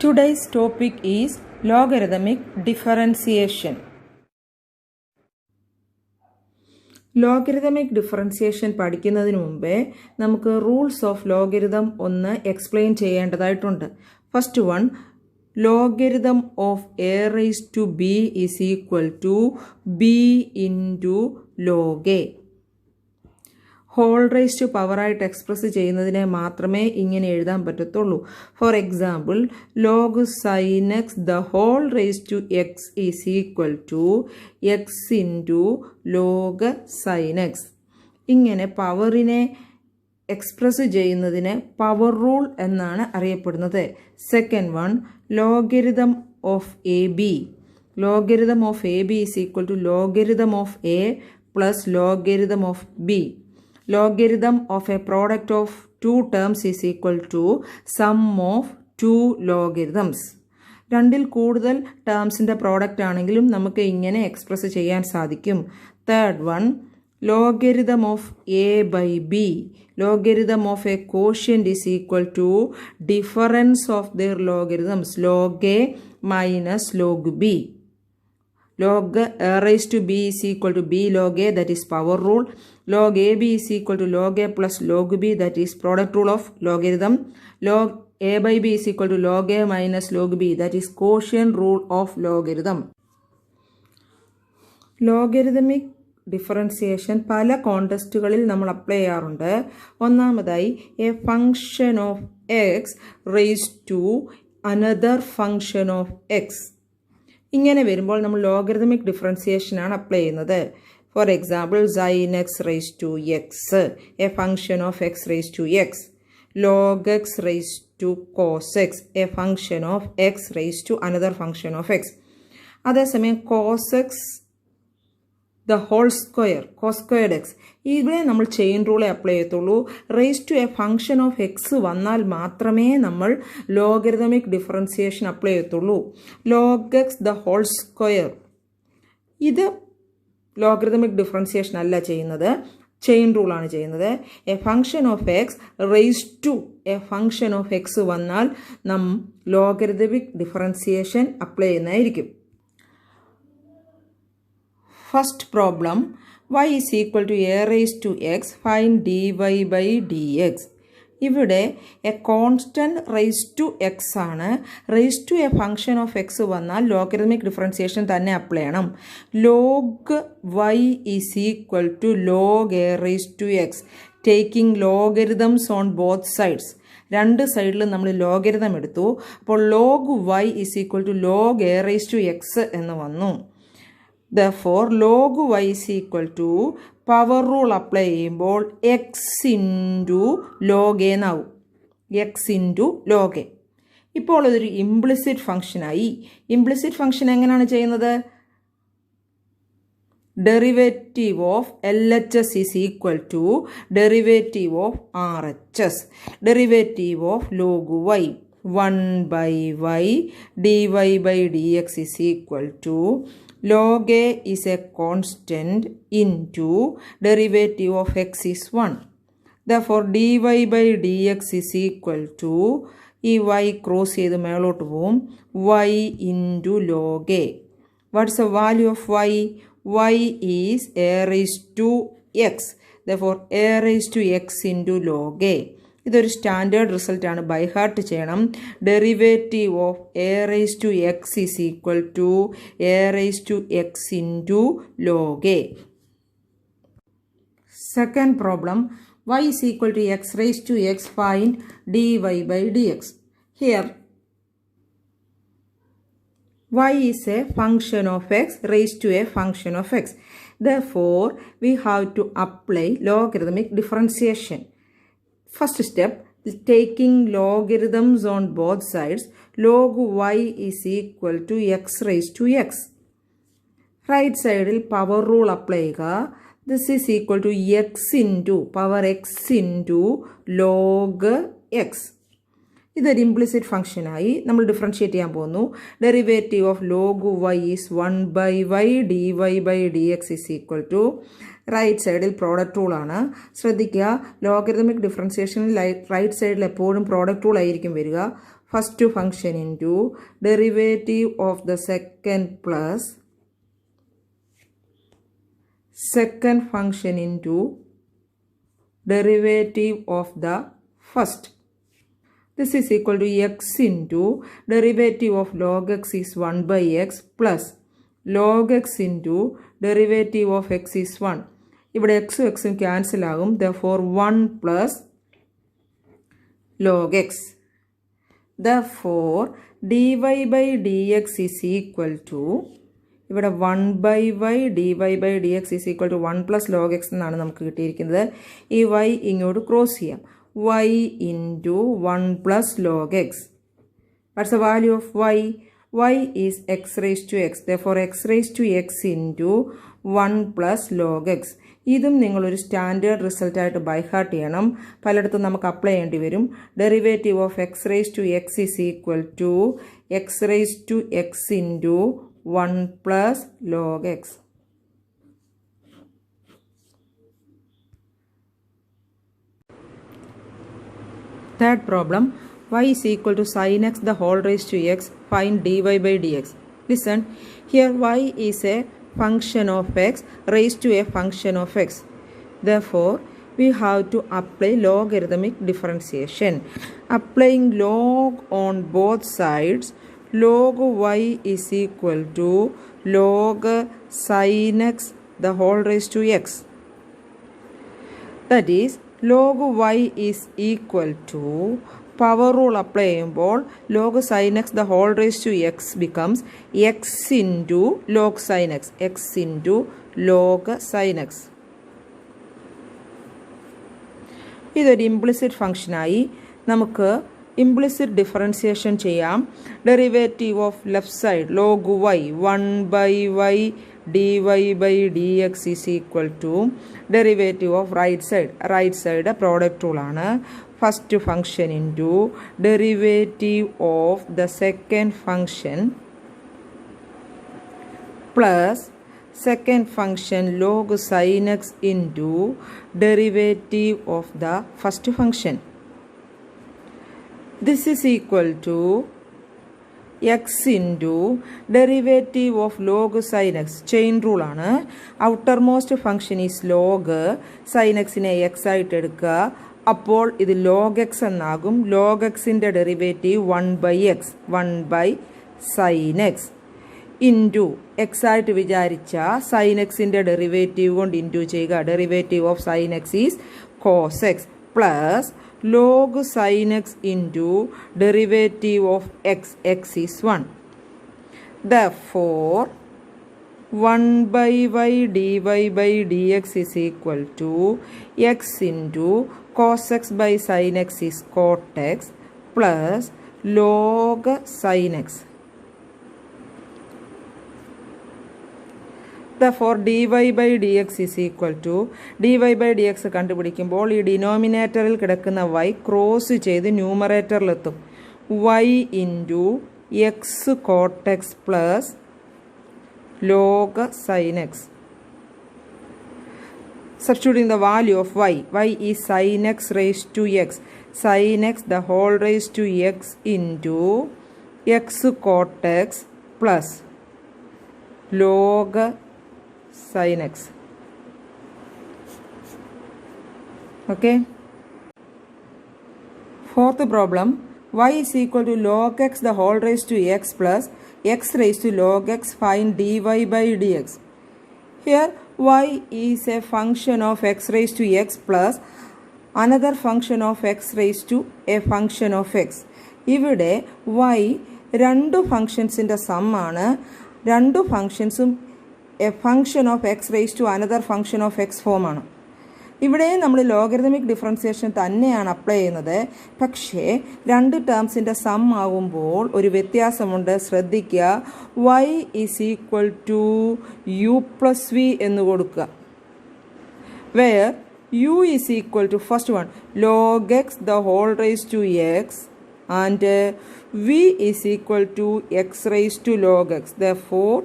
Today's topic is logarithmic differentiation. Logarithmic differentiation പഠിക്കുന്നതിന് മുമ്പേ നമുക്ക് റൂൾസ് ഓഫ് ലോഗരിതം ഒന്ന് എക്സ്പ്ലെയിൻ ചെയ്യേണ്ടതായിട്ടുണ്ട്. First one, logarithm of a raise to b is equal to b into log a. Whole raise to പവറായിട്ട് express ചെയ്യുന്നതിനെ മാത്രമേ ഇങ്ങനെ എഴുതാൻ പറ്റത്തുള്ളൂ. For example, log sine x the whole raise to x is equal to x into log sine x. ഇങ്ങനെ പവറിനെ express ചെയ്യുന്നതിന് power rule എന്നാണ് അറിയപ്പെടുന്നത്. Second one, logarithm of A B. Logarithm of A B is equal to logarithm of A plus logarithm of B. Logarithm of a product of two terms is equal to sum of two logarithms. രണ്ടിൽ കൂടുതൽ ടേംസിൻ്റെ product ആണെങ്കിലും നമുക്ക് ഇങ്ങനെ express ചെയ്യാൻ സാധിക്കും. Third one, logarithm of A by B. Logarithm of A quotient is equal to difference of their logarithms log a minus log b. Log a raised to b is equal to b log a, that is power rule. Log ab is equal to log a plus log b, that is product rule of logarithm. Log a by b is equal to log a minus log b, that is quotient rule of logarithm. Logarithmic differentiation പല കോണ്ടെസ്റ്റുകളിൽ നമ്മൾ apply ചെയ്യാറുണ്ട്. ഒന്നാമതായി, a function of x raise to another function of x. ഇങ്ങനെ വരുമ്പോൾ നമ്മൾ logarithmic ഡിഫറൻസിയേഷനാണ് apply ചെയ്യുന്നത്. For example, sine x raise to x, a function of x raise to x. Log x raise to cos x, a function of x raise to another function of x. അതേസമയം cos x the whole square, cos squared x, ഇവിടെ നമ്മൾ chain റൂളെ apply ചെയ്യത്തുള്ളൂ. Raise to a function of x വന്നാൽ മാത്രമേ നമ്മൾ logarithmic differentiation apply ചെയ്യത്തുള്ളൂ. Log x the whole square, ഇത് ലോഗരിതമിക് ഡിഫറൻസിയേഷൻ അല്ല ചെയ്യുന്നത്, ചെയിൻ റൂളാണ് ചെയ്യുന്നത്. A function of x raise to a function of x വന്നാൽ നാം ലോഗരിതമിക് ഡിഫറൻസിയേഷൻ അപ്ലൈ ചെയ്യുന്നതായിരിക്കും. First problem, y is equal to a raised to x, find dy by dx. ഇവിടെ a constant raise to x ആണ്. Raise to a function of x വന്നാൽ logarithmic differentiation തന്നെ apply ചെയ്യണം. Log y is equal to log a raise to x, taking logarithms on both sides. രണ്ട് സൈഡിലും നമ്മൾ ലോഗരിതം എടുത്തു. അപ്പോൾ log y is equal to log a raise to x എന്ന് വന്നു. Therefore, log y is equal to power rule apply ചെയ്യുമ്പോൾ x into log a എന്നാവും. X into log a. ഇപ്പോൾ അതൊരു ഇംപ്ലിസിറ്റ് ഫംഗ്ഷനായി. ഇംപ്ലിസിറ്റ് ഫംഗ്ഷൻ എങ്ങനെയാണ് ചെയ്യുന്നത്? Derivative of L H S is equal to derivative of R H S. Derivative of log y 1 by y dy by dx is equal to log a is a constant into derivative of x is 1. Therefore, dy by dx is equal to ഈ y cross ചെയ്ത് മേളോട്ട് പോവും, y into log a. What's the value of y? y is a raised to x. Therefore, a raised to x into log a. ഇതൊരു standard റിസൾട്ടാണ്, by heart ചെയ്യണം. Derivative of a raise to x is equal to a raise to x into log a. Second problem, y is equal to x raise to x, find dy by dx. Here y is a function of x raised to a function of x. Therefore, we have to apply logarithmic differentiation. First step, taking logarithms on both sides, log y is equal to x raised to x. Right side power rule apply ചെയ്യുക. This is equal to x into power x into log x. ഇതൊരു implicit ഫംഗ്ഷനായി. നമ്മൾ differentiate ചെയ്യാൻ പോകുന്നു. Derivative of log y is 1 by y dy by dx is equal to right സൈഡിൽ product റൂളാണ്. ശ്രദ്ധിക്കുക, logarithmic ഡിഫറൻസിയേഷനിൽ right സൈഡിൽ എപ്പോഴും പ്രോഡക്റ്റ് റൂൾ ആയിരിക്കും വരിക. first function into derivative of the second plus second function into derivative of the first. This is equal to x into derivative of log x is 1 by x plus log x into derivative of x is 1. ഇവിടെ x ഉം x ഉം cancel ആകും. Therefore 1 plus log x. Therefore dy by dx is equal to ഇവിടെ 1 by y dy by dx is equal to 1 plus log x എന്നാണ് നമുക്ക് കിട്ടിയിരിക്കുന്നത്. ഈ y ഇങ്ങോട്ട് ക്രോസ് ചെയ്യാം. y into 1 plus log x. What's the value of y? Y is x raised to x. Therefore x raised to x into 1 plus log x. ഇതും നിങ്ങളൊരു standard റിസൾട്ടായിട്ട് by heart ചെയ്യണം. പലയിടത്തും നമുക്ക് അപ്ലൈ ചെയ്യേണ്ടി വരും. Derivative of x raise to x is equal to x raise to x into 1 plus log x. Third problem, y is equal to sin x the whole raised to x, find dy by dx. Listen, here y is a function of x raised to a function of x. Therefore, we have to apply logarithmic differentiation. Applying log on both sides, log y is equal to log sin x the whole raised to x. That is, log y is equal to power rule apply ചെയ്യുമ്പോൾ log sin x the whole raised to x becomes x into log sin x, x into log sin x. ഇതൊരു implicit ഫംഗ്ഷനായി നമുക്ക് implicit differentiation ചെയ്യാം. Derivative of left side log y 1 by y dy by dx is equal to derivative of right side product rule ആണ്. First function into derivative of the second function plus second function log sin x into derivative of the first function. This is equal to x into derivative of log sin x. Chain rule ആണ്. outermost function is log sin x നെ x ആയിട്ട് എടുക്കുക. അപ്പോൾ ഇത് log x എന്നാകും. log x ന്റെ derivative 1 by x, 1 by sin x into x ആയിട്ട് വിചാരിച്ച സൈൻ എക്സിൻ്റെ ഡെറിവേറ്റീവ് കൊണ്ട് ഇൻറ്റു ചെയ്യുക. Derivative of sine x is cos x plus log sine x into derivative of x, x is 1. Therefore 1 by y dy by dx is equal to x into cos x by sin x is cot x plus log sin x. Therefore dy by dx is equal to dy by dx കണ്ടുപിടിക്കുമ്പോൾ ഈ ഡിനോമിനേറ്ററിൽ കിടക്കുന്ന y cross ചെയ്ത് ന്യൂമറേറ്ററിലെത്തും. y into X coat X plus log sine X. Substituting the value of y is sin x raised to x, sin x the whole raised to x into x cot x plus log sin x. Okay. Fourth problem, y is equal to log x the whole raised to x plus x raised to log x, find dy by dx. Here y is a function of x raised to x plus another function of x raised to a function of x. ഇവിടെ y രണ്ട് ഫങ്ഷൻസിൻ്റെ സമ്മാണ്. രണ്ട് ഫങ്ഷൻസും a function of x raise to another function of x ഫോമാണ്. ഇവിടെ നമ്മൾ logarithmic differentiation തന്നെയാണ് അപ്ലൈ ചെയ്യുന്നത്. പക്ഷേ രണ്ട് ടേംസിൻ്റെ സം ആകുമ്പോൾ ഒരു വ്യത്യാസമുണ്ട്, ശ്രദ്ധിക്കുക. y is equal to u plus v എന്ന് കൊടുക്കുക. Where u is equal to first one log x the whole raise to x and v is equal to x raised to log x. Therefore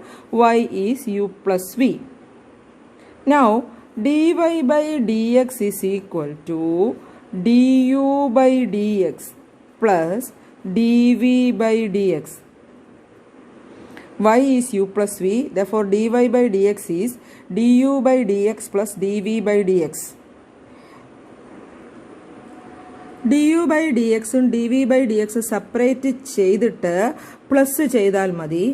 y is u plus v. Now dy by dx is equal to du by dx plus dv by dx. Y is u plus v, therefore dy by dx is du by dx plus dv by dx. du by dx ഉം dv by dx separate ചെയ്തിട്ട് plus ചെയ്താൽ മതി.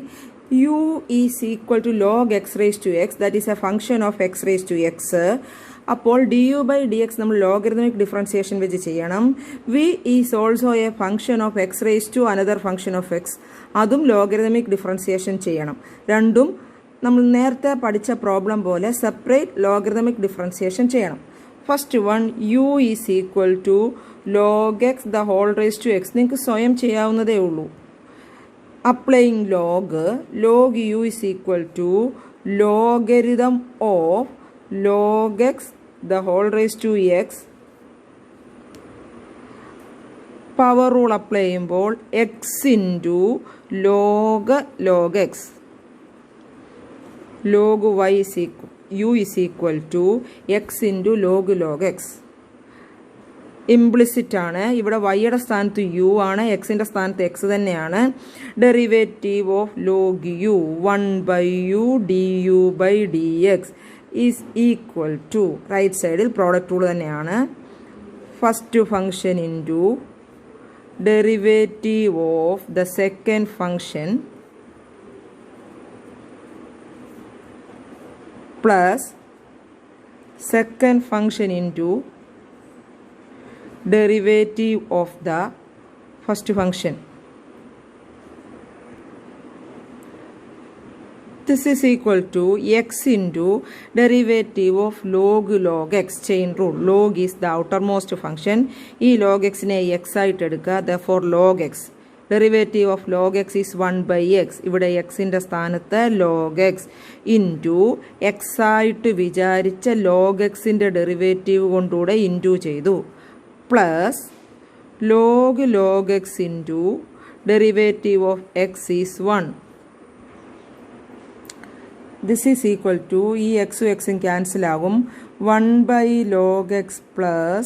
u is equal to log x raised to x, that is a function of x raised to x. അപ്പോൾ du by dx നമ്മൾ logarithmic differentiation വെച്ച് ചെയ്യണം. v is also a function of x raised to another function of x, അതും logarithmic differentiation ചെയ്യണം. രണ്ടും നമ്മൾ നേരത്തെ പഠിച്ച പ്രോബ്ലം പോലെ സെപ്പറേറ്റ് ലോഗരിതമിക് ഡിഫറൻസിയേഷൻ ചെയ്യണം. First one u is equal to log x the whole raised to x, നിങ്ങൾക്ക് സ്വയം ചെയ്യാവുന്നതേ ഉള്ളൂ. Applying log u is equal to logarithm of log x the whole raised to x. Power rule apply ചെയ്യുമ്പോൾ x into log x. log y is equal u is equal to x into log x. Implicit ആണ്. ഇവിടെ വൈയുടെ സ്ഥാനത്ത് U ആണ്, എക്സിൻ്റെ സ്ഥാനത്ത് x തന്നെയാണ്. Derivative of log u 1/u du by dx is equal to, right സൈഡിൽ product rule തന്നെയാണ്, first function into derivative of the second function plus second function into derivative of the first function. This is equal to x into derivative of log x, chain rule. Log is the outermost function. ഈ log x നെ x ആയിട്ട് എടുക്കുക, therefore log x. Derivative of log x is 1/x. ഇവിടെ x ൻ്റെ സ്ഥാനത്ത് log x into x ആയിട്ട് വിചാരിച്ച log x ൻ്റെ ഡെറിവേറ്റീവ് കൊണ്ടുകൂടെ ഇൻറ്റു ചെയ്തു, plus log x into derivative of x is 1. This is equal to ഈ എക്സും എക്സും ക്യാൻസൽ ആകും, 1/log x plus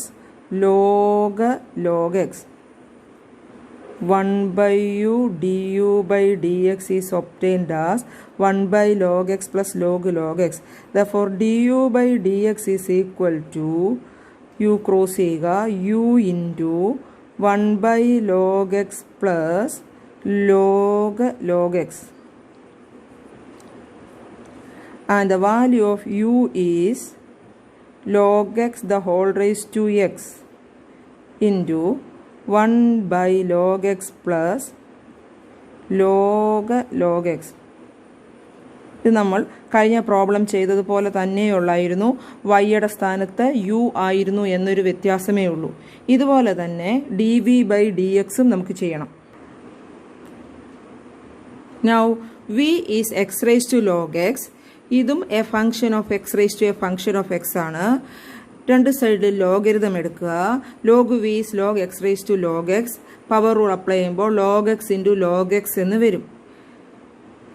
log x. 1/u du by dx is obtained as 1/log x plus log x. Therefore du by dx is equal to u cross ചെയ്യുക, u into 1/log x plus log x. And the value of u is log x the whole raised to x into 1/log x plus log x. ഇത് നമ്മൾ കഴിഞ്ഞ problem ചെയ്തതുപോലെ തന്നെയുള്ളായിരുന്നു, വൈയുടെ സ്ഥാനത്ത് U ആയിരുന്നു എന്നൊരു വ്യത്യാസമേ ഉള്ളൂ. ഇതുപോലെ തന്നെ dv by dx ഉം നമുക്ക് ചെയ്യണം. Now v is x raised to log x. ഇതും A function of x raised to A function of x ആണ്. രണ്ട് സൈഡിൽ ലോഗരിതം എടുക്കുക. log v is log x raised to log x. Power rule apply ചെയ്യുമ്പോൾ log x into log x എന്ന് വരും.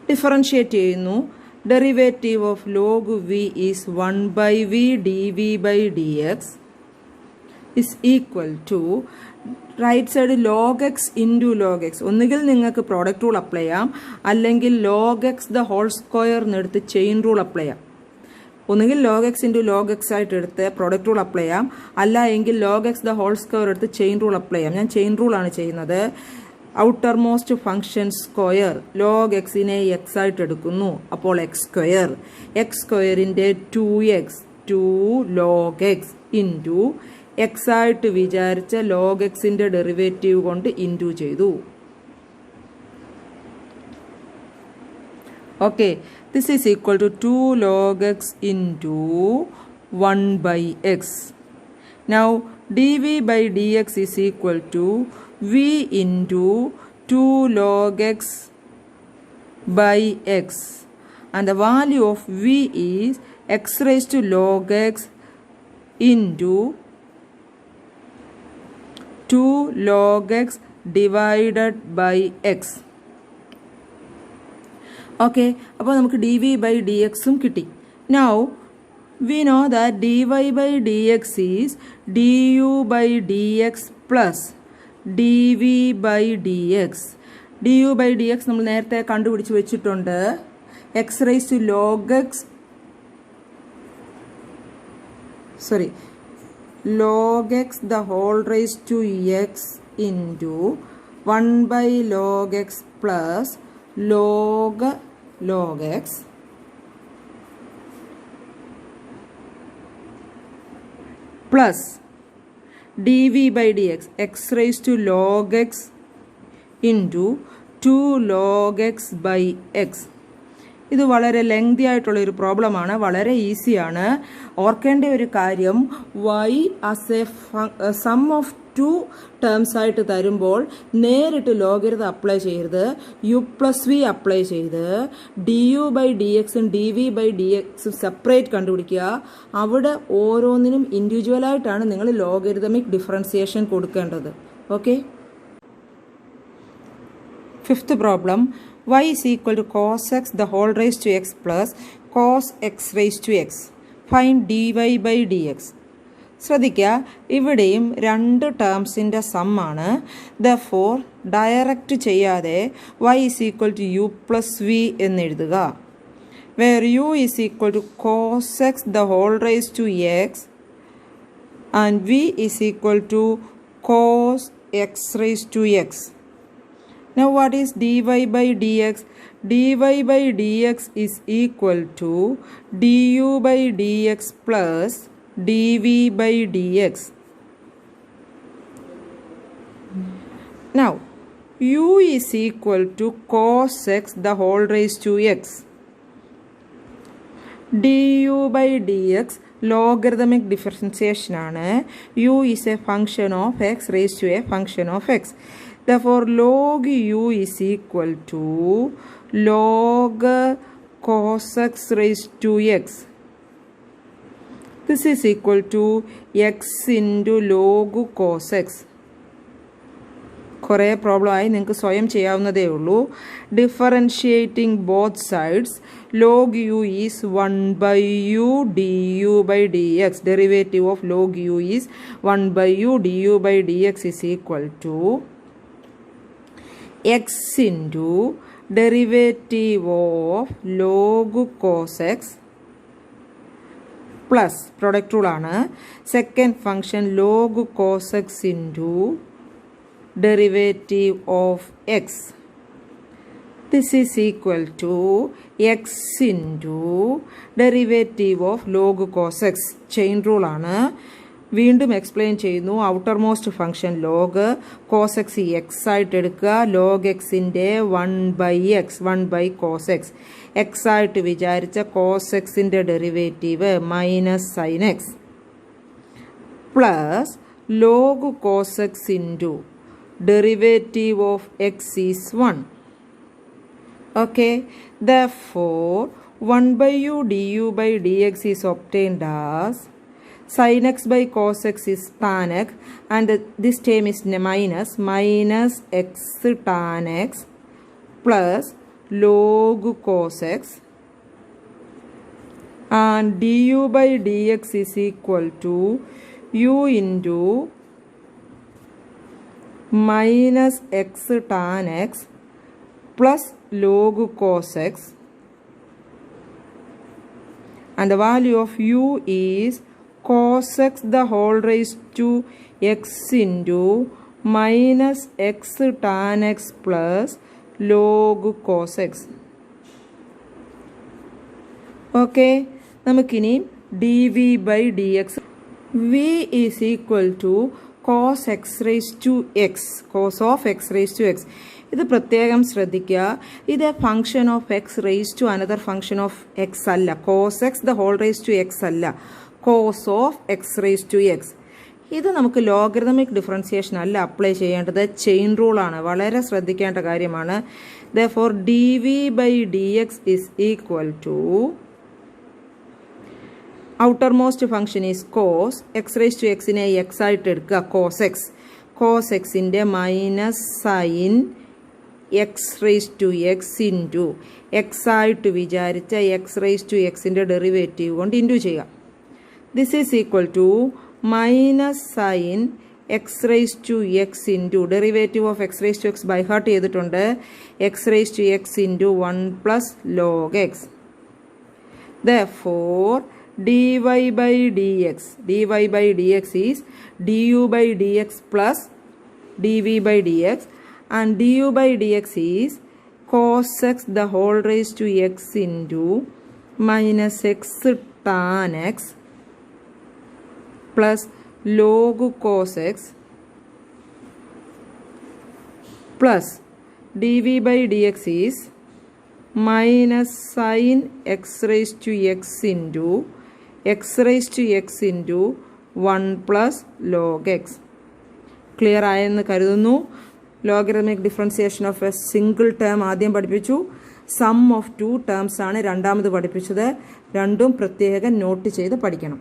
Differentiate ചെയ്യുന്നു. Derivative of log v is 1/v dv by dx is equal to right side log x into log x. ഒന്നുകിൽ നിങ്ങൾക്ക് product rule apply ചെയ്യാം, അല്ലെങ്കിൽ log x the whole square എന്നെടുത്ത് chain rule apply ചെയ്യാം. ഒന്നുകിൽ log x into log x ആയിട്ട് എടുത്ത് product rule apply ചെയ്യാം, അല്ല എങ്കിൽ log x the whole square എടുത്ത് ചെയിൻ റൂൾ അപ്ലൈ ചെയ്യാം. ഞാൻ ചെയിൻ റൂളാണ് ചെയ്യുന്നത്. Outermost function square log എക്സിനെ x ആയിട്ട് എടുക്കുന്നു, അപ്പോൾ x സ്ക്വയറിൻ്റെ 2x 2 log x into x ആയിട്ട് വിചാരിച്ച log എക്സിൻ്റെ ഡെറിവേറ്റീവ് കൊണ്ട് ഇൻറ്റു ചെയ്തു. Okay, this is equal to 2 log x into 1/x. Now dv by dx is equal to v into 2 log x by x, and the value of v is x raised to log x into 2 log x divided by x. Okay, അപ്പോൾ നമുക്ക് dv by dx ഉം കിട്ടി. Now we know that dy by dx is du by dx plus dv by dx. du by dx നമ്മൾ നേരത്തെ കണ്ടുപിടിച്ച് വെച്ചിട്ടുണ്ട്. x raised to log x log x the whole raised to x into 1 by log x plus log x plus dv by dx x raised to log x into 2 log x by x. ഇത് വളരെ lengthy ആയിട്ടുള്ള ഒരു പ്രോബ്ലമാണ്, വളരെ ഈസിയാണ്. ഓർക്കേണ്ട ഒരു കാര്യം, y as a sum of 2 terms ആയിട്ട് തരുമ്പോൾ നേരിട്ട് ലോഗരിതം അപ്ലൈ ചെയ്യരുത്, u പ്ലസ് വി അപ്ലൈ ചെയ്ത് du ബൈ ഡി എക്സും ഡി വി ബൈ ഡി എക്സും സെപ്പറേറ്റ് കണ്ടുപിടിക്കുക. അവിടെ ഓരോന്നിനും ഇൻഡിവിജ്വലായിട്ടാണ് നിങ്ങൾ ലോഗരിതമിക് ഡിഫറൻസിയേഷൻ കൊടുക്കേണ്ടത്. Okay. Fifth problem, y is equal to cos x the whole raised to x plus cos x raised to x. Find dy by dx. ശ്രദ്ധിക്കുക, ഇവിടെയും 2 ടേംസിൻ്റെ സമ്മാണ്. therefore direct ചെയ്യാതെ y is equal to u plus v എന്നെഴുതുക. where u is equal to cos x the whole raised to x and v is equal to cos x raised to x. Now what is dy by dx? dy by dx is equal to du by dx plus dv by dx. Now u is equal to cos x the whole raised to x. du by dx logarithmic differentiation ആണ്. u is a function of x raised to a function of x. Therefore log u is equal to log cos x raised to x. This is equal to x into log cos x. കുറേ പ്രോബ്ലമായി നിങ്ങൾക്ക് സ്വയം ചെയ്യാവുന്നതേ ഉള്ളൂ. Differentiating both sides log u is 1 by u du by dx. Derivative of log u is 1 by u du by dx is equal to x into derivative of log cos x plus product rule ആണ്. second function log cos x into derivative of x. This is equal to x into derivative of log cos x. chain rule ആണ്. വീണ്ടും explain ചെയ്യുന്നു. Outermost function log cos x x ആയിട്ട് എടുക്കുക. ലോഗ് എക്സിൻ്റെ 1 by x 1 by cos x x ആയിട്ട് വിചാരിച്ച cos എക്സിൻ്റെ derivative minus sine x plus log cos x into derivative of x is 1. Okay. therefore 1 by u du by dx is obtained as sin x by cos x is tan x and this term is minus x tan x plus log cos x and du by dx is equal to u into minus x tan x plus log cos x and the value of u is cos x the whole raised to x into minus x tan x plus log cos x. Okay. നമുക്കിനി dv by dx v is equal to cos x raised to x cos of x raised to x. ഇത് പ്രത്യേകം ശ്രദ്ധിക്കുക. ഇത് function of x raise to another function of x അല്ല. Cos x the whole raise to x അല്ല, cos of x raise to x. ഇത് നമുക്ക് logarithmic differentiation അല്ല apply ചെയ്യേണ്ടത്, ചെയിൻ റൂളാണ്. വളരെ ശ്രദ്ധിക്കേണ്ട കാര്യമാണ്. therefore dv by dx is equal to outermost function is cos x raised to x നെ x ആയിട്ട് എടുക്കുക, cos x. cos x ൻ്റെ minus sign x raised to x into x ആയിട്ട് വിചാരിച്ച x raised to x ൻ്റെ derivative കൊണ്ട് into ചെയ്യുക. This is equal to minus sine x raise to x into derivative of x raise to x by heart ചെയ്തിട്ടുണ്ട്. X raise to x into 1 plus log x. Therefore, dy by dx is du by dx plus dv by dx, and du by dx is cos x the whole raised to x into minus x tan x plus log cos x plus dv by dx is minus sin x raised to x into 1 plus log x. Clear ആയെന്ന് കരുതുന്നു. Logarithmic differentiation of A single term ആദ്യം പഠിപ്പിച്ചു. Some of 2 terms ആണ് രണ്ടാമത് പഠിപ്പിച്ചത്. രണ്ടും പ്രത്യേകം not ചെയ്ത് പഠിക്കണം.